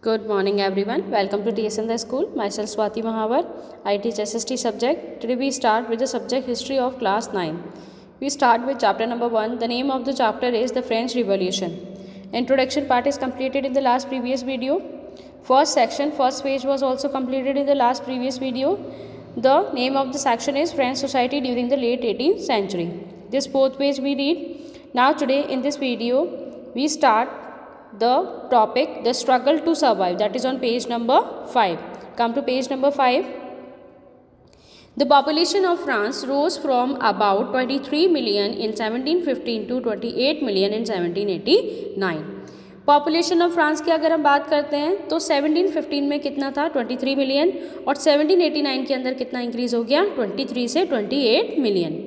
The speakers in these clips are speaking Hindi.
Good morning everyone. Welcome to TSN the School. Myself Swati Mahavar. I teach SST subject. Today we start with the subject history of class 9. We start with chapter number 1. The name of the chapter is the French Revolution. Introduction part is completed in the last previous video. First section, first page was also completed in the last previous video. The name of the section is French Society during the late 18th century. This fourth page we read. Now today in this video we start the topic the struggle to survive, that is on page number 5. Come to page number 5. The population of France rose from about 23 million in 1715 to 28 million in 1789. Population of France की अगर हम बात करते हैं तो 1715 में कितना था 23 मिलियन और 1789 के अंदर कितना इंक्रीज हो गया 23 से 28 million.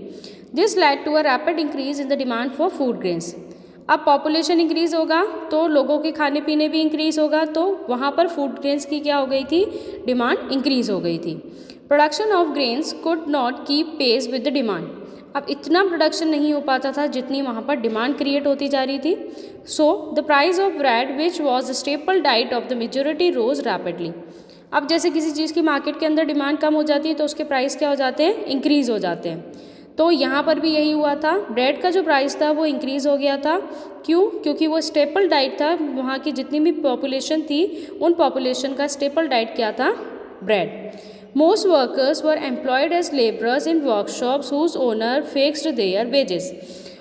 This led to a rapid increase in the demand for food grains. अब पॉपुलेशन इंक्रीज होगा तो लोगों के खाने पीने भी इंक्रीज होगा, तो वहाँ पर फूड ग्रेन्स की क्या हो गई थी, डिमांड इंक्रीज हो गई थी. Production of grains could not keep pace with the demand. अब इतना प्रोडक्शन नहीं हो पाता था जितनी वहाँ पर डिमांड क्रिएट होती जा रही थी. So the price of bread which was the staple diet of the majority rose rapidly. अब जैसे किसी चीज़ की मार्केट के अंदर डिमांड कम हो जाती है तो उसके प्राइस क्या हो जाते हैं, इंक्रीज हो जाते हैं. तो यहाँ पर भी यही हुआ था, ब्रेड का जो प्राइस था वो इंक्रीज़ हो गया था. क्यों? क्योंकि वो स्टेपल डाइट था, वहाँ की जितनी भी पॉपुलेशन थी उन पॉपुलेशन का स्टेपल डाइट क्या था, bread. Most workers were employed as labourers in workshops whose owner fixed their wages.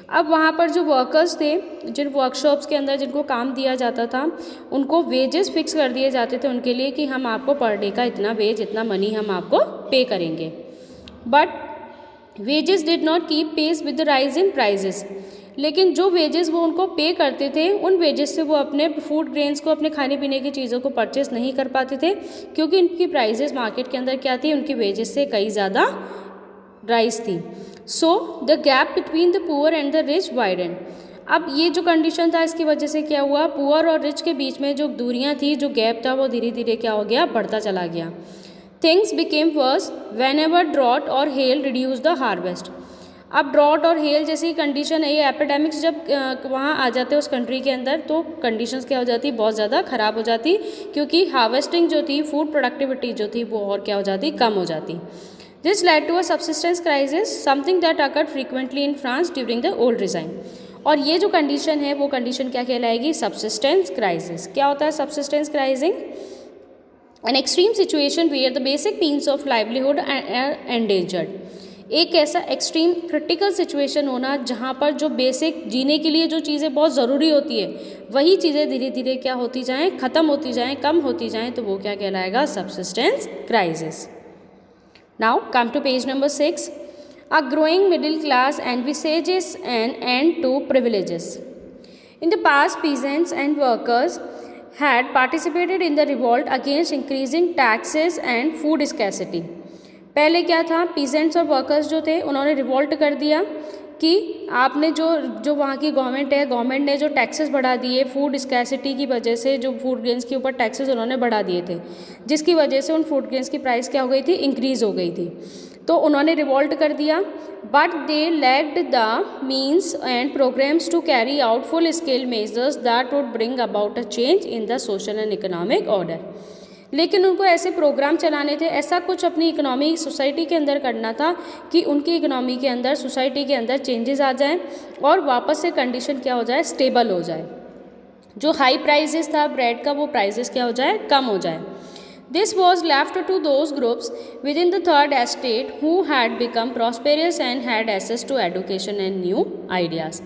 अब वहाँ पर जो वर्कर्स थे, जिन वर्कशॉप्स के अंदर जिनको काम दिया जाता था, उनको वेजेस फिक्स कर दिए जाते थे उनके लिए कि हम आपको पर डे का इतना वेज, इतना मनी हम आपको पे करेंगे. But wages did not keep pace with the rise in prices. लेकिन जो वेजेस वो उनको पे करते थे उन वेजेस से वो अपने फूड ग्रेन्स को, अपने खाने पीने की चीज़ों को परचेस नहीं कर पाते थे, क्योंकि इनकी प्राइजेस मार्केट के अंदर क्या थी, उनकी वेजेस से कई ज़्यादा राइज थी. So the gap between the poor and the rich widened. अब ये जो कंडीशन था इसकी वजह से क्या हुआ, पुअर और रिच के बीच में जो दूरियाँ थी, जो गैप था, वो धीरे धीरे क्या हो गया, बढ़ता चला गया. Things became worse whenever drought or hail reduced the harvest. अब ड्रॉट और हेल जैसी कंडीशन है, ये एपिडेमिक्स जब वहाँ आ जाते हैं उस कंट्री के अंदर तो कंडीशंस क्या हो जाती, बहुत ज़्यादा ख़राब हो जाती, क्योंकि हार्वेस्टिंग जो थी, फूड प्रोडक्टिविटी जो थी वो और क्या हो जाती, कम हो जाती. This led to a subsistence crisis, something that occurred frequently in France during the old regime. और ये जो कंडीशन है वो कंडीशन क्या कहलाएगी, सबसिस्टेंस क्राइसिस. क्या होता है subsistence crisis? An extreme situation where the basic means of livelihood are endangered. एक ऐसा एक्सट्रीम क्रिटिकल सिचुएशन होना जहाँ पर जो बेसिक जीने के लिए जो चीज़ें बहुत ज़रूरी होती है वही चीज़ें धीरे धीरे क्या होती जाएँ, ख़त्म होती जाएँ, कम होती जाएँ, तो वो क्या कहलाएगा, subsistence crisis. Now come to page number 6. A growing middle class envisages an end to privileges. In the past, peasants and workers had participated in the revolt against increasing taxes and food scarcity. पहले क्या था, पीजेंट्स और वर्कर्स जो थे उन्होंने रिवोल्ट कर दिया कि आपने जो वहाँ की गवर्नमेंट है, गवर्नमेंट ने जो टैक्सेस बढ़ा दिए फूड स्कैसिटी की वजह से, जो फूड ग्रेन्स के ऊपर टैक्सेस उन्होंने बढ़ा दिए थे, जिसकी वजह से उन फूड ग्रेन्स की प्राइस क्या हो गई थी, इंक्रीज हो गई थी. तो उन्होंने रिवोल्ट कर दिया. But they lacked the means and programmes to carry out full scale measures that would bring about a change in the social and economic order. लेकिन उनको ऐसे प्रोग्राम चलाने थे, ऐसा कुछ अपनी इकोनॉमी सोसाइटी के अंदर करना था कि उनकी इकोनॉमी के अंदर, सोसाइटी के अंदर चेंजेस आ जाएं और वापस से कंडीशन क्या हो जाए, स्टेबल हो जाए. जो हाई प्राइजेस था ब्रेड का, वो प्राइजेस क्या हो जाए, कम हो जाए. This was left to those groups within the third estate who had become prosperous and had access to education and new ideas.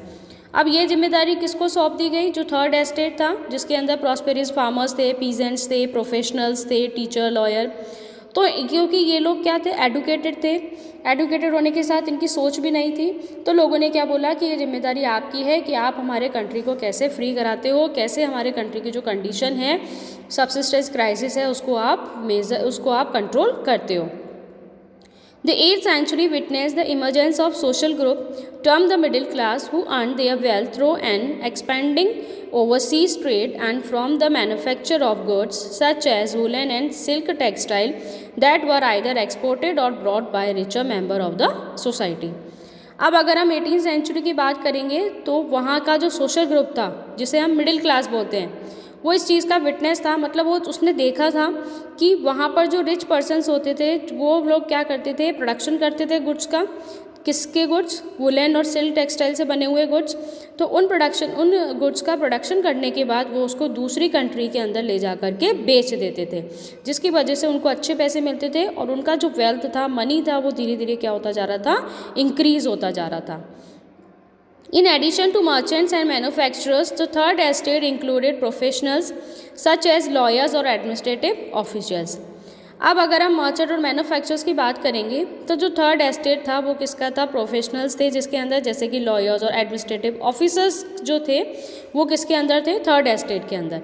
अब ये जिम्मेदारी किसको सौंप दी गई, जो थर्ड एस्टेट था, जिसके अंदर प्रॉस्पेरियस फार्मर्स थे, पीजेंट्स थे, प्रोफेशनल्स थे, टीचर, लॉयर. तो क्योंकि ये लोग क्या थे, एडुकेटेड थे, एडुकेटेड होने के साथ इनकी सोच भी नहीं थी, तो लोगों ने क्या बोला कि ये जिम्मेदारी आपकी है कि आप हमारे कंट्री को कैसे फ्री कराते हो, कैसे हमारे कंट्री की जो कंडीशन है, सबसिस्टेंस क्राइसिस है, उसको आप कंट्रोल करते हो. The 8th century witnessed the emergence of social group termed the middle class who earned their wealth through an expanding overseas trade and from the manufacture of goods such as woolen and silk textile that were either exported or brought by richer member of the society. अब अगर हम 18th सेंचुरी की बात करेंगे तो वहाँ का जो सोशल ग्रुप था, जिसे हम मिडिल क्लास बोलते हैं, वो इस चीज़ का विटनेस था, मतलब वो उसने देखा था कि वहाँ पर जो रिच पर्सन्स होते थे वो लोग क्या करते थे, प्रोडक्शन करते थे गुड्स का। किसके गुड्स? वुलन और सिल्क टेक्सटाइल से बने हुए गुड्स। तो उन गुड्स का प्रोडक्शन करने के बाद वो उसको दूसरी कंट्री के अंदर ले जा कर के बेच देते थे, जिसकी वजह से उनको अच्छे पैसे मिलते थे और उनका जो वेल्थ था, मनी था, वो धीरे धीरे क्या होता जा रहा था, इंक्रीज होता जा रहा था। In addition to merchants and manufacturers, the third estate included professionals such as lawyers और administrative officials. अब अगर हम मर्चेंट और मैन्युफैक्चरर्स की बात करेंगे तो जो थर्ड एस्टेट था वो किसका था? प्रोफेशनल्स थे, जिसके अंदर जैसे कि लॉयर्स और एडमिनिस्ट्रेटिव ऑफिसर्स जो थे वो किसके अंदर थे? थर्ड एस्टेट के अंदर।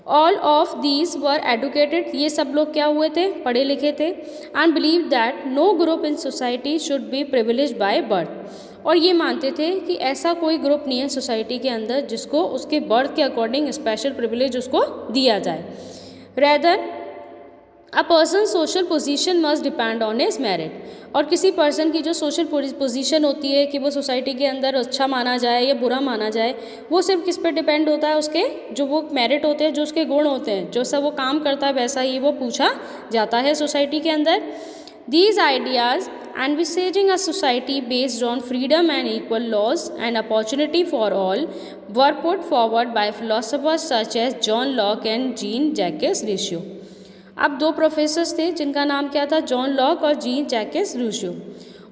All of these were educated, ये सब लोग क्या हुए थे? पढ़े लिखे थे। And believe that no group in society should be privileged by birth, और ये मानते थे कि ऐसा कोई ग्रुप नहीं है सोसाइटी के अंदर जिसको उसके बर्थ के अकॉर्डिंग स्पेशल प्रिविलेज उसको दिया जाए। Rather a person social position must depend on his merit, और किसी पर्सन की जो सोशल पोजीशन होती है कि वो सोसाइटी के अंदर अच्छा माना जाए या बुरा माना जाए, वो सिर्फ किस पे डिपेंड होता है? उसके जो वो मेरिट होते हैं, जो उसके गुण होते हैं, जो सब वो काम करता है वैसा ही वो पूछा जाता है सोसाइटी के अंदर। These ideas envisaging a society based on freedom and equal laws and opportunity for all were put forward by philosophers such as John Locke and Jean-Jacques Rousseau. अब दो प्रोफेसर्स थे जिनका नाम क्या था? जॉन लॉक और जीन जैकेस रूसो।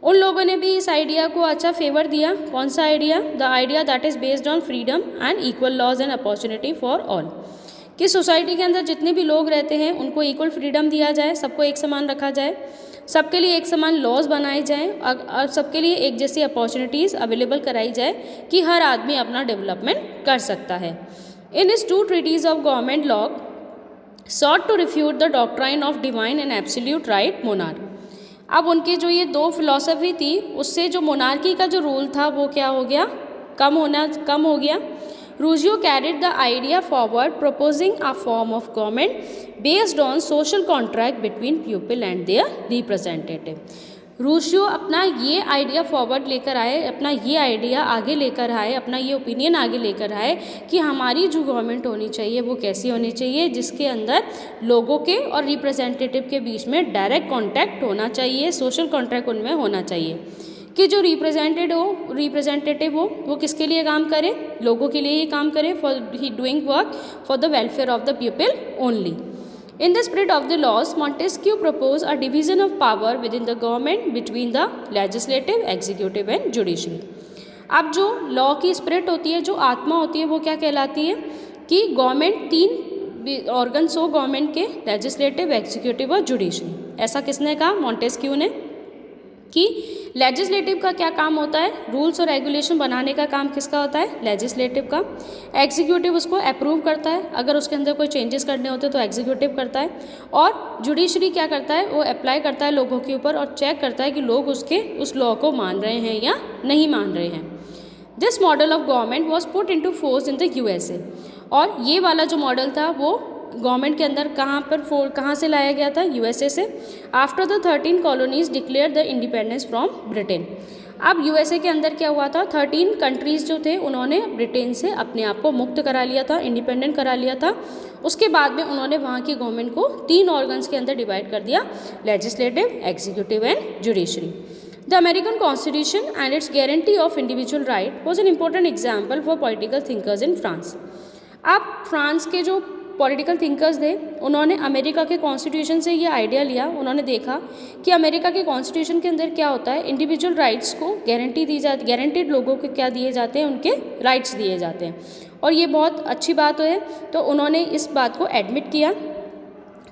उन लोगों ने भी इस आइडिया को अच्छा फेवर दिया। कौन सा idea? The idea that is based on freedom and equal laws and opportunity for all, कि सोसाइटी के अंदर जितने भी लोग रहते हैं उनको इक्वल फ्रीडम दिया जाए, सबको एक समान रखा जाए, सबके लिए एक समान लॉज बनाए जाएँ और सबके लिए एक जैसी अपॉर्चुनिटीज़ अवेलेबल कराई जाए कि हर आदमी अपना डेवलपमेंट कर सकता है। इन इस 2 treatises of government lock sought to refute the doctrine of divine and absolute right monarch. अब उनके जो ये 2 फिलॉसफी थी उससे जो मोनार्की का जो रूल था वो क्या हो गया? कम हो गया। रूजियो carried the idea forward proposing a form of government based on social contract between people and their representative. रूशियो अपना ये आइडिया फॉरवर्ड लेकर आए, अपना ये आइडिया आगे लेकर आए, अपना ये ओपिनियन आगे लेकर आए कि हमारी जो गवर्नमेंट होनी चाहिए वो कैसी होनी चाहिए, जिसके अंदर लोगों के और रिप्रेजेंटेटिव के बीच में डायरेक्ट कांटेक्ट होना चाहिए, सोशल कॉन्ट्रैक्ट उनमें होना चाहिए कि जो रिप्रेजेंटेटिव हो वो किसके लिए काम करे? लोगों के लिए ही काम करे, for he doing work for the welfare of the people only. In the spirit of the laws, Montesquieu proposed a division of power within the government between the legislative, executive and judiciary. अब जो लॉ की स्पिरिट होती है, जो आत्मा होती है, वो क्या कहलाती है कि गवर्नमेंट 3 ऑर्गन्स हो गवर्नमेंट के, लेजिस्लेटिव, एग्जीक्यूटिव और जुडिशरी। ऐसा किसने कहा? मॉन्टेस्क्यू ने, कि लेजिस्लेटिव का क्या काम होता है? रूल्स और रेगुलेशन बनाने का काम किसका होता है? लेजिस्लेटिव का। एग्जीक्यूटिव उसको अप्रूव करता है, अगर उसके अंदर कोई चेंजेस करने होते हैं तो एग्जीक्यूटिव करता है, और जुडिशरी क्या करता है? वो अप्लाई करता है लोगों के ऊपर और चेक करता है कि लोग उस लॉ को मान रहे हैं या नहीं मान रहे हैं। This model of government was put into force in the USA, और ये वाला जो मॉडल था वो गवर्नमेंट के अंदर कहाँ से लाया गया था? USA से। After the 13 colonies declare the independence from Britain. अब USA के अंदर क्या हुआ था? 13 कंट्रीज़ जो थे उन्होंने ब्रिटेन से अपने आप को मुक्त करा लिया था, इंडिपेंडेंट करा लिया था। उसके बाद में उन्होंने वहाँ की गवर्नमेंट को 3 ऑर्गन्स के अंदर डिवाइड कर दिया, legislative, executive and judiciary. The American Constitution and its guarantee of individual right was an important example for political thinkers in France. अब फ्रांस के जो पॉलिटिकल थिंकर्स थे उन्होंने अमेरिका के कॉन्स्टिट्यूशन से ये आइडिया लिया। उन्होंने देखा कि अमेरिका के कॉन्स्टिट्यूशन के अंदर क्या होता है, इंडिविजुअल राइट्स को गारंटी दी जाती, गारंटीड लोगों को क्या दिए जाते हैं? उनके राइट्स दिए जाते हैं, और ये बहुत अच्छी बात है। तो उन्होंने इस बात को एडमिट किया।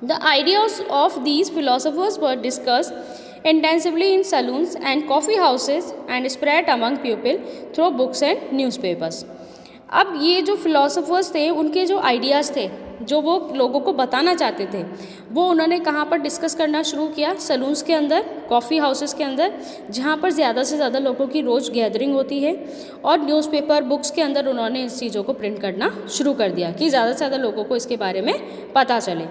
The ideas of these philosophers were discussed intensively in salons and coffee houses and spread among people through books and newspapers. अब ये जो फिलोसोफर्स थे उनके जो आइडियाज़ थे जो वो लोगों को बताना चाहते थे वो उन्होंने कहाँ पर डिस्कस करना शुरू किया? सलून्स के अंदर, कॉफ़ी हाउसेस के अंदर, जहाँ पर ज़्यादा से ज़्यादा लोगों की रोज़ गैदरिंग होती है, और न्यूज़पेपर, बुक्स के अंदर उन्होंने इस चीज़ों को प्रिंट करना शुरू कर दिया कि ज़्यादा से ज़्यादा लोगों को इसके बारे में पता चले।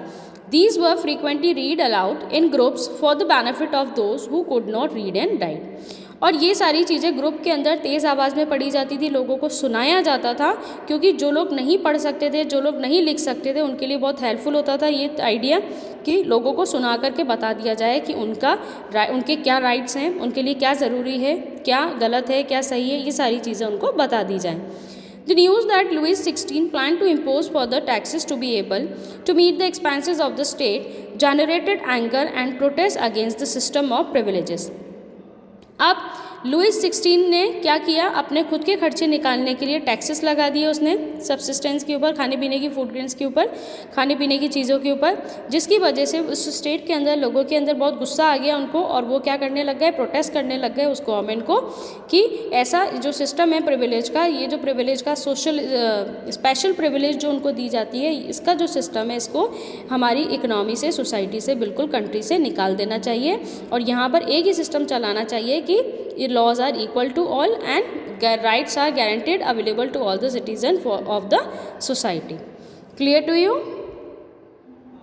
These were frequently read aloud in groups for the benefit of those who could not read and write. और ये सारी चीज़ें ग्रुप के अंदर तेज़ आवाज़ में पढ़ी जाती थी, लोगों को सुनाया जाता था, क्योंकि जो लोग नहीं पढ़ सकते थे, जो लोग नहीं लिख सकते थे, उनके लिए बहुत हेल्पफुल होता था ये आइडिया कि लोगों को सुना करके बता दिया जाए कि उनके क्या राइट्स हैं, उनके लिए क्या ज़रूरी है, क्या गलत है, क्या सही है, ये सारी चीज़ें उनको बता दी जाएँ. The news that Louis XVI planned to impose further taxes to be able to meet the expenses of the state generated anger and protest against the system of privileges. अब लुइस 16 ने क्या किया, अपने खुद के खर्चे निकालने के लिए टैक्सेस लगा दिए उसने सब्सिस्टेंस के ऊपर, खाने पीने की फूड ग्रेन्स के ऊपर, खाने पीने की चीज़ों के ऊपर, जिसकी वजह से उस स्टेट के अंदर लोगों के अंदर बहुत गुस्सा आ गया उनको, और वो क्या करने लग गए, प्रोटेस्ट करने लग गए उस गवर्नमेंट को कि ऐसा जो सिस्टम है प्रिविलेज का, ये जो प्रिविलेज का सोशल स्पेशल प्रिविलेज जो उनको दी जाती है, इसका जो सिस्टम है इसको हमारी इकनॉमी से, सोसाइटी से, बिल्कुल कंट्री से निकाल देना चाहिए, और यहाँ पर एक ही सिस्टम चलाना चाहिए कि laws are equal to all and rights are guaranteed available to all the citizens of the society. Clear to you?